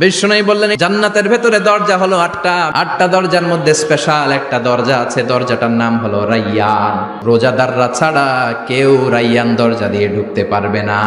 বিষ্ণু বললেন জান্নাতের ভেতরে দরজা হলো আটটা দরজার মধ্যে স্পেশাল একটা দরজা আছে, দরজাটার নাম হলো রাইয়ান। রোজাদাররা ছাড়া কেউ রাইয়ান দরজা দিয়ে ঢুকতে পারবে না।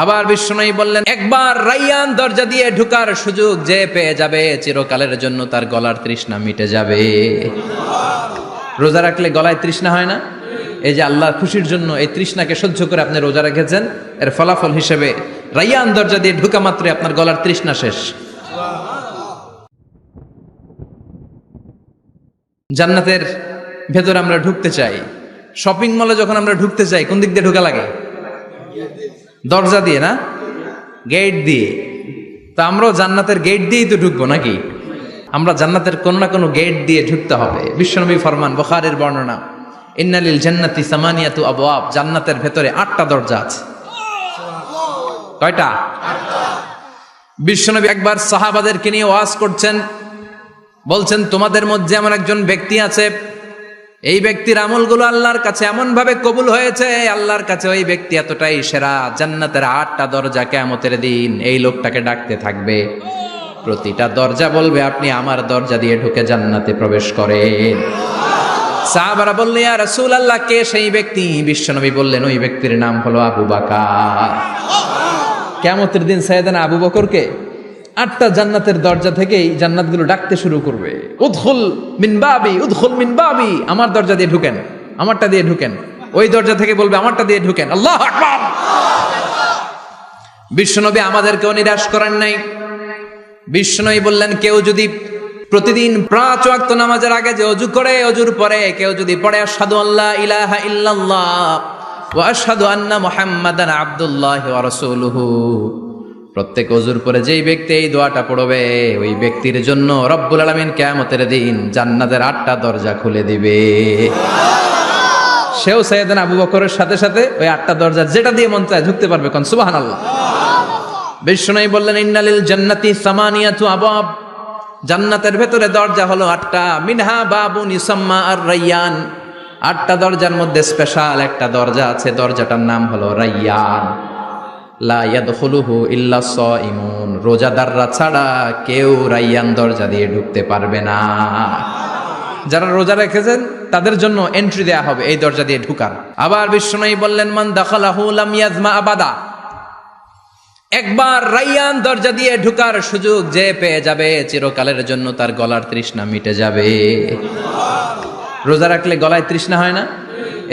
আবার বিষ্ণু বললেন একবার রাইয়ান দরজা দিয়ে ঢুকার সুযোগ যে পেয়ে যাবে চিরকালের জন্য তার গলার তৃষ্ণা মিটে যাবে। রোজা রাখলে গলায় তৃষ্ণা হয় না? এই যে আল্লাহর খুশির জন্য এই তৃষ্ণাকে সহ্য করে আপনি রোজা রেখেছেন, এর ফলাফল হিসেবে রাইয়ান দরজা দিয়ে ঢুকা মাত্রই আপনার গলার তৃষ্ণা শেষ। জান্নাতের ভেতরে আমরা ঢুকতে চাই। শপিং মলে যখন আমরা ঢুকতে চাই কোন দিক দিয়ে ঢোকা লাগে? দরজা দিয়ে না, গেট দিয়ে। তো আমরাও জান্নাতের গেট দিয়েই তো ঢুকবো নাকি? আমরা জান্নাতের কোন না কোনো গেট দিয়ে ঢুকতে হবে। বিশ্বনবী ফরমান, বুখারীর বর্ণনা, ইন্নালিল জান্নাতি সামানিয়াতু আবওয়াব, জান্নাতের ভেতরে 8টা দরজা আছে। কয়টা? বিশ্বনবী একবার সাহাবাদেরকে নিয়ে ওয়াজ করছেন, বলছেন তোমাদের মধ্যে এমন একজন ব্যক্তি আছে, এই ব্যক্তির আমলগুলো আল্লাহর কাছে এমন ভাবে কবুল হয়েছে, আল্লাহর কাছে ওই ব্যক্তি এতটাই সেরা, জান্নাতের 8টা দরজা কিয়ামতের দিন এই লোকটাকে ডাকতে থাকবে। প্রতিটা দরজা বলবে আপনি আমার দরজা দিয়ে ঢুকে জান্নাতে প্রবেশ করেন। সাহাবারা বললেন ইয়া রাসূলুল্লাহ, কে সেই ব্যক্তি? বিশ্বনবী বললেন ওই ব্যক্তির নাম হলো আবু বকর। কিয়ামতের দিন সাইয়েদনা আবু বকরকে 8টা জান্নাতের দরজা থেকেই জান্নাতগুলো ডাকতে শুরু করবে, উদখুল মিন বাবি, উদখুল মিন বাবি, আমার দরজা দিয়ে ঢুকেন, আমারটা দিয়ে ঢুকেন। ওই দরজা থেকে বলবে আমারটা দিয়ে ঢুকেন। আল্লাহু আকবার। বিশ্বনবী আমাদেরকেও নিরাশ করেন নাই। বিশ্বনবী বললেন কেউ যদি প্রতিদিন 5 ওয়াক্ত নামাজের আগে যে ওযু করে, ওযুর পরে কেউ যদি পড়ে আশহাদু আল্লা ইলাহা ইল্লাল্লাহ ওয়া আশহাদু আন্না মুহাম্মাদান আবদুল্লাহি ওয়া রাসূলুহু, প্রত্যেক ওযুর পরে যেই ব্যক্তি এই দোয়াটা পড়বে ওই ব্যক্তির জন্য রব্বুল আলামিন কিয়ামতের দিন জান্নাতের 8টা দরজা খুলে দিবে। সেও সাইয়েদনা আবু বকরের সাথে সাথে ওই 8টা দরজা যেটা দিয়ে মন চায় ঢুকতে পারবে। কোন সুবহানাল্লাহ। বিষ্ণু বললেন ইন্নালিল জান্নাতি সামানিয়াতু আবওয়াব, জান্নাতের ভেতরে দরজা হলো 8টা, মিনহা বাবুন ইউসাম্মা আর রাইয়ান, 8টা দরজার মধ্যে স্পেশাল একটা দরজা আছে, দরজাটার নাম হলো রাইয়ান। লা ইয়াদখুলুহু ইল্লা সাইমুন, রোজাদাররা ছাড়া কেউ রাইয়ান দরজা দিয়ে ঢুকতে পারবে না। যারা রোজা রেখেছেন তাদের জন্য এন্ট্রি দেয়া হবে এই দরজা দিয়ে ঢুকার। আবার বিষ্ণু বললেন মান দাখালাহু লাম ইয়াজমা আবাদা, একবার রাইয়ান দরজা দিয়ে ঢুকার সুযোগ যে পেয়ে যাবে চিরকালের জন্য তার গলার তৃষ্ণা মিটে যাবে। রোজা রাখলে গলায় তৃষ্ণা হয় না?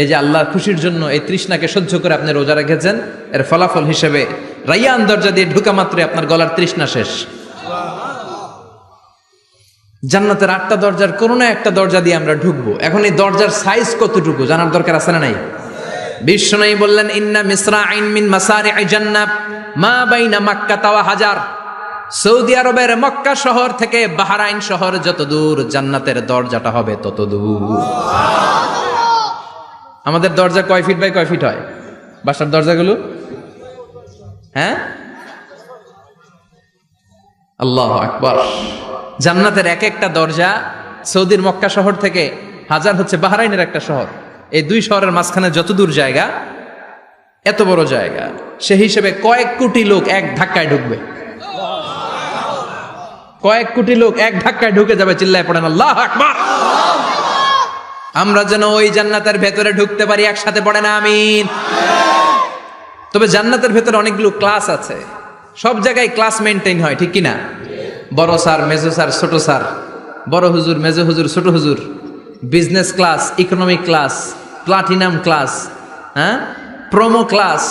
এই যে আল্লাহর খুশির জন্য এই তৃষ্ণাকে সহ্য করে আপনি রোজা রেখেছেন, এর ফলাফল হিসেবে রাইয়ান দরজা দিয়ে ঢুকা মাত্রই আপনার গলার তৃষ্ণা শেষ। জান্নাতের 8টা দরজার কোনো না একটা দরজা দিয়ে আমরা ঢুকবো। এখন এই দরজার সাইজ কতটুকু জানার দরকার আছে না নাই? বিষ্ণু বললেন ইন্না মিসরাইন মিন মাসারি'i জান্নাহ মা বাইনা মাক্কা ওয়া হাজার, সৌদি আরবের মক্কা শহর থেকে বাহরাইন শহর যত দূর, জান্নাতের দরজাটা হবে তত দূর। আমাদের দরজা কয় ফিট বাই কয় ফিট হয় বাসার দরজাগুলো? হ্যাঁ, আল্লাহু আকবার। জান্নাতের এক একটা দরজা সৌদির মক্কা শহর থেকে হাজার হচ্ছে বাহরাইনের একটা শহর, এই 2 শহরের মাঝখানে যত দূর জায়গা, এত বড় জায়গা, সেই হিসেবে কয়েক কোটি লোক এক ধাক্কায় ঢুকবে। কয়েক কোটি লোক এক ধাক্কায় ঢুকে যাবে। চিল্লায় পড়েন আল্লাহু আকবার। আমরা যেন ওই জান্নাতের ভেতরে ঢুকতে পারি, একসাথে পড়েন আমিন। তবে জান্নাতের ভেতরে অনেকগুলো ক্লাস আছে, সব জায়গায় ক্লাস মেনটেন হয়, ঠিক কিনা? বড় স্যার, মেজো স্যার, ছোট স্যার, বড় হুজুর, মেজো হুজুর, ছোট হুজুর, business class, economic class, platinum class, হ্যাঁ, promo class,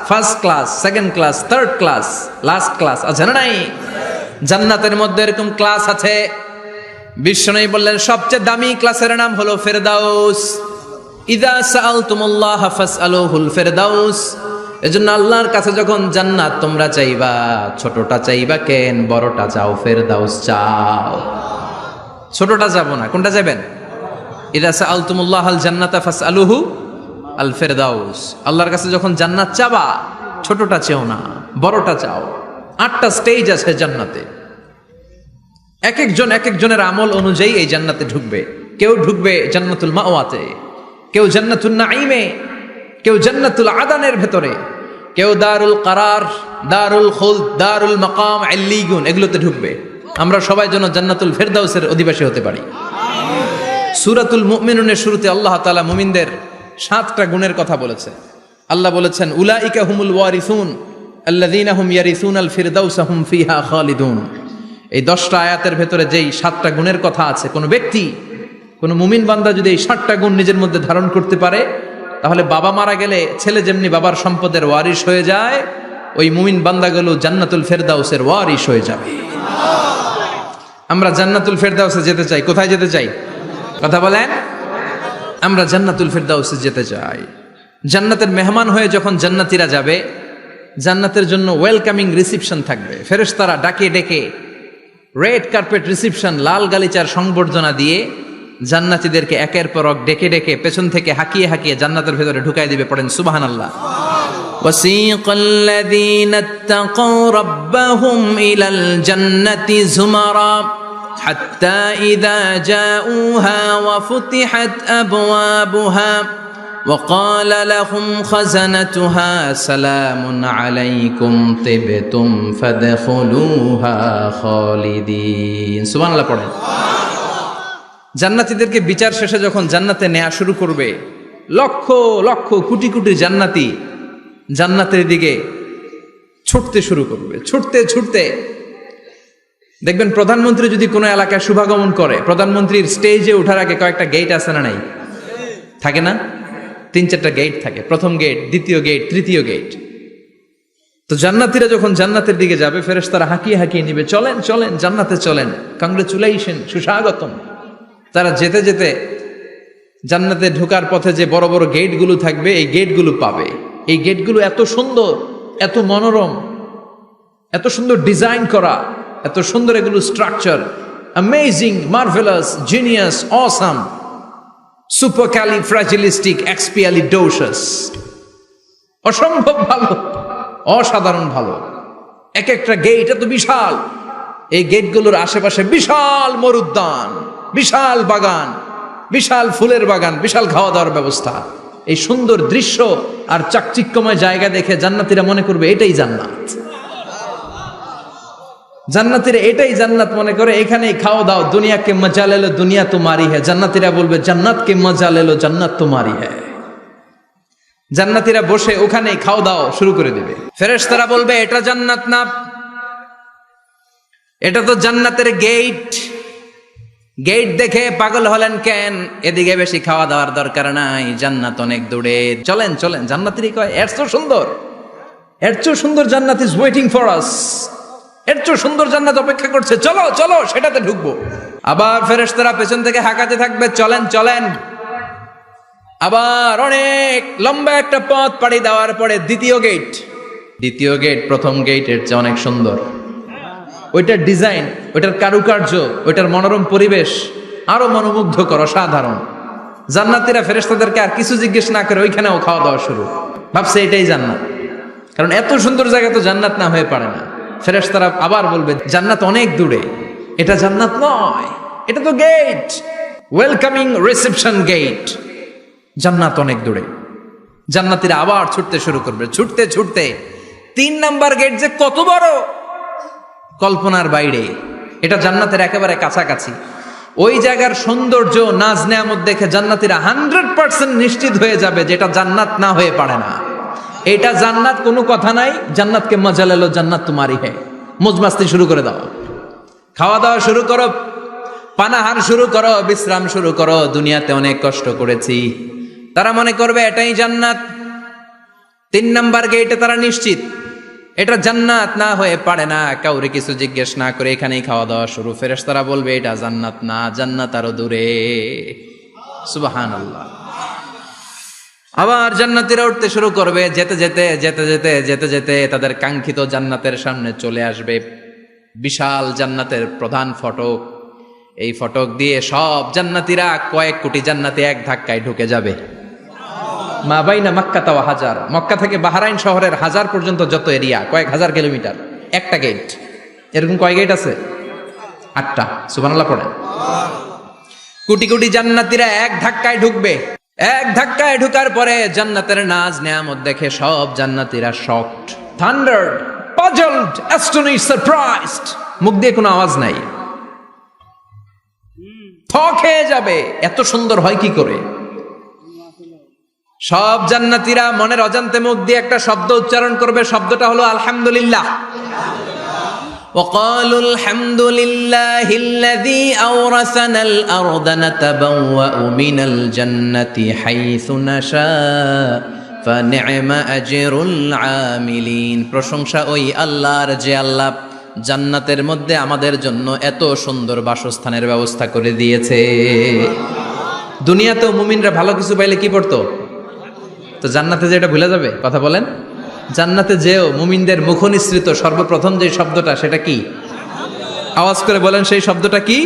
first class, second class, third class, last class আছে না নাই? জান্নাতের মধ্যে এরকম ক্লাস আছে। বিষ্ণু বললেন সবচেয়ে দামি ক্লাসের নাম হলো ফেরদাউস। ইযা সাআলতুমুল্লাহ ফাসআলুহুল ফেরদাউস, এজন্য আল্লাহর কাছে যখন জান্নাত তোমরা চাইবা, ছোটটা চাইবা কেন, বড়টা চাও, ফেরদাউস চাও। ছোটটা যাবো না, কোনটা যাবেন? ইযা সাআলতুমুল্লাহাল জান্নাতা ফাসআলুহু আল ফেরদাউস, আল্লাহর কাছে যখন জান্নাত চাবা ছোটটা চেও না, বড়টা চাও। 8টা স্টেজ আছে জান্নাতে, এক একজনের আমল অনুযায়ী এই জান্নাতে ঢুকবে। কেউ ঢুকবে জান্নাতুল মাওয়াতে, কেউ জান্নাতুন নাঈমে, কেউ জান্নাতুল আদানের ভেতরে, কেউ দারুল কারার, দারুল খুলদ, দারুল মাকাম, ইল্লিগুন এগুলোতে ঢুকবে। আমরা সবাই যেন জান্নাতুল ফেরদাউসের অধিবাসী হতে পারি। সূরাতুল মুমিনুনের শুরুতে আল্লাহ তাআলা মুমিনদের 7টা গুণের কথা বলেছে। আল্লাহ বলেছেন উলাইকা হুমুল ওয়ারিসুন আল্লাযীনা হুম ইয়ারিসুনাল ফিরদাউসা হুম ফিহা খালিদুন। এই 10টা আয়াতের ভেতরে যেই 7টা গুণের কথা আছে, কোন ব্যক্তি, কোন মুমিন বান্দা যদি এই 7টা গুণ নিজের মধ্যে ধারণ করতে পারে, তাহলে বাবা মারা গেলে ছেলে যেমনি বাবার সম্পদের ওয়ারিশ হয়ে যায়, ওই মুমিন বান্দাগুলো জান্নাতুল ফেরদাউসের ওয়ারিশ হয়ে যাবে। আমরা জান্নাতুল ফেরদাউসে যেতে চাই। কোথায় যেতে চাই? কথা বলেন। আমরা জান্নাতুল ফেরদাউসে যেতে চাই। জান্নাতের মেহমান হয়ে যখন জান্নাতীরা যাবে, জান্নাতের জন্য ওয়েলকামিং রিসিপশন থাকবে। ফেরেশতারা ডাকে ডেকে রেড কার্পেট রিসিপশন, লাল গালিচার সংবর্ধনা দিয়ে জান্নাতীদেরকে একের পর এক ডেকে ডেকে পেছন থেকে হাঁকিয়ে হাঁকিয়ে জান্নাতের ভেতরে ঢুকাই দিবে। পড়েন সুবহানাল্লাহ। وسيق الذين اتقوا ربهم إلى الجنة زمرا حتى إذا جاءوها وفتحت أبوابها وقال لهم خزنتها سلام عليكم طبتم فادخلوها خالدين سبحان الله পড়েন। জান্নাতীদেরকে বিচার শেষে যখন জান্নাতে নেওয়া শুরু করবে, লক্ষ লক্ষ কোটি কোটি জান্নাতি জান্নাতের দিকে ছুটতে শুরু করবে। ছুটতে ছুটতে দেখবেন প্রধানমন্ত্রী যদি কোনো এলাকায় শুভাগমন করে, প্রধানমন্ত্রীর স্টেজে ওঠার আগে কয়েকটা গেট আছে না নাই? থাকে না? 3-4টা গেট থাকে। প্রথম গেট, দ্বিতীয় গেট, তৃতীয় গেট। তো জান্নাতীরা যখন জান্নাতের দিকে যাবে, ফেরেশতারা হাঁকিয়ে হাঁকিয়ে নিবে, চলেন চলেন জান্নাতে চলেন, কংগ্রেচুলেশন, সুস্বাগতম। তারা যেতে যেতে জান্নাতে ঢোকার পথে যে বড় বড় গেটগুলো থাকবে, এই গেটগুলো পাবে। এই গেটগুলো এত সুন্দর, এত মনোরম, এত সুন্দর ডিজাইন করা, এত সুন্দর এগুলো structure, amazing, marvellous, genius, awesome, supercalifragilisticexpialidocious, অসম্ভব ভালো, অসাধারণ ভালো। এক একটা গেট এত বিশাল। এই গেটগুলোর আশেপাশে বিশাল মরুদ্যান, বিশাল বাগান, বিশাল ফুলের বাগান, বিশাল খাওয়া দাওয়ার ব্যবস্থা। এই সুন্দর দৃশ্য আর চাকচিক্যময় জায়গা দেখে জান্নাতীরা মনে করবে এটাই জান্নাত। জান্নাতীরা এটাই জান্নাত মনে করে, এখানেই খাওয়া দাও। দুনিয়া কে মজা লেলো দুনিয়া তোমারি হ্যায়। জান্নাতীরা বলবে জান্নাত কে মজা লেলো জান্নাত তোমারি হ্যায়। জান্নাতীরা বসে ওখানেই খাওয়া দাও শুরু করে দিবে। ফেরেশতারা বলবে এটা জান্নাত না, এটা তো জান্নাতের গেট। গেট দেখে পাগল হলেন কেন? এদিকে বেশি খাওয়া দাওয়ার দরকার নাই, জান্নাত অনেক দূরে, চলেন চলেন। জান্নাতীরা কয় এর চেয়ে সুন্দর, এর চেয়ে সুন্দর জান্নাত ইজ ওয়েটিং ফর আস, এর চেয়ে সুন্দর জান্নাত অপেক্ষা করছে, চলো চলো সেটাতে ঢুকবো। আবার ফেরেশতারা পেছন থেকে হাঁকাতে থাকবে, চলেন চলেন। আবার অনেক লম্বা একটা পথ পাড়ি দেওয়ার পরে দ্বিতীয় গেট। দ্বিতীয় গেট প্রথম গেটের চেয়ে অনেক সুন্দর। ওইটার ডিজাইন, ওইটার কারুকার্য, ওইটার মনোরম পরিবেশ আরো মনোমুগ্ধকর, অসাধারণ। জান্নাতীরা ফেরেশতাদেরকে আর কিছু জিজ্ঞেস না করে ওইখানেও খাওয়া দাওয়া শুরু। ভাবছে এটাই জান্নাত, কারণ এত সুন্দর জায়গা তো জান্নাত না হয়ে পারে না। ফেরেশতারা আবার বলবে জান্নাত অনেক দূরে, এটা জান্নাত নয়, এটা তো গেট, ওয়েলকামিং রিসেপশন গেট, জান্নাত অনেক দূরে। জান্নাতীরা আবার ছুটতে শুরু করবে। ছুটতে ছুটতে 3 নাম্বার গেট যে কত বড়, কল্পনার বাইরে। এটা জান্নাতের একেবারে কাছাকাছি। ওই জায়গার সৌন্দর্য, নাজ নেয়ামত দেখে জান্নাতীরা 100% নিশ্চিত হয়ে যাবে যে এটা জান্নাত না হয়ে পারে না, এটা জান্নাত, কোনো কথা নাই। জান্নাতকে মজা লেলো জান্নাত তোমারি হ্যায়। মজমাস্তি শুরু করে দাও, খাওয়া দাওয়া শুরু করো, পানাহার শুরু করো, বিশ্রাম শুরু করো। দুনিয়াতে অনেক কষ্ট করেছি, তারা মনে করবে এটাই জান্নাত। 3 নাম্বার গেটে তারা নিশ্চিত এটা জান্নাত না হয়ে পারে না। কাউরে কিছু জিজ্ঞেস না করে এখানেই খাওয়া দাওয়া শুরু। ফেরেশতারা বলবে এটা জান্নাত না, জান্নাত আরো দূরে। সুবহানাল্লাহ। আবার জান্নাতীরা উঠতে শুরু করবে। যেতে যেতে যেতে যেতে যেতে যেতে তাদের কাঙ্ক্ষিত জান্নাতের সামনে চলে আসবে। বিশাল জান্নাতের প্রধান ফটক। এই ফটক দিয়ে সব জান্নাতীরা, কয়েক কোটি জান্নাতি এক ধাক্কায় ঢুকে যাবে। মা বাইনা মক্কা ওয়া হাজার, মক্কা থেকে বাহরাইন শহরের হাজার পর্যন্ত যত এরিয়া, কয়েক হাজার কিলোমিটার, একটা গেট। এরকম কয় গেট আছে? 8টা। সুবহানাল্লাহ পড়েন। কোটি কোটি জান্নাতীরা এক ধাক্কায় ঢুকবে। এক ধাক্কায় ঢুকার পরে জান্নাতের নাজ নেয়ামত দেখে সব জান্নাতীরা শকড, থান্ডার্ড, পাজলড, অ্যাস্টনিশড, সারপ্রাইজড। মুখ দিয়ে কোনো আওয়াজ নাই, থ খেয়ে যাবে, এত সুন্দর হয় কি করে। সব জান্নাতীরা মনের অজান্তে মুখ দিয়ে একটা শব্দ উচ্চারণ করবে, শব্দটা হলো আলহামদুলিল্লাহ। وقالوا الحمد لله الذي أورثنا الأرض نتبوأ من الجنة حيث نشاء فنعم أجر العاملين। প্রশংসা ওই আল্লাহর যে আল্লাহ জান্নাতের মধ্যে আমাদের জন্য এত সুন্দর বাসস্থানের ব্যবস্থা করে দিয়েছে। দুনিয়াতেও মুমিনরা ভালো কিছু পাইলে কি পড়তো? তো জান্নাতে যে এটা ভুলে যাবে? কথা বলেন। জান্নাতে যেও মুমিনদের মুখনিসৃত সর্বপ্রথম যে শব্দটা, সেটা কি? আওয়াজ করে বলেন, সেই শব্দটা কি?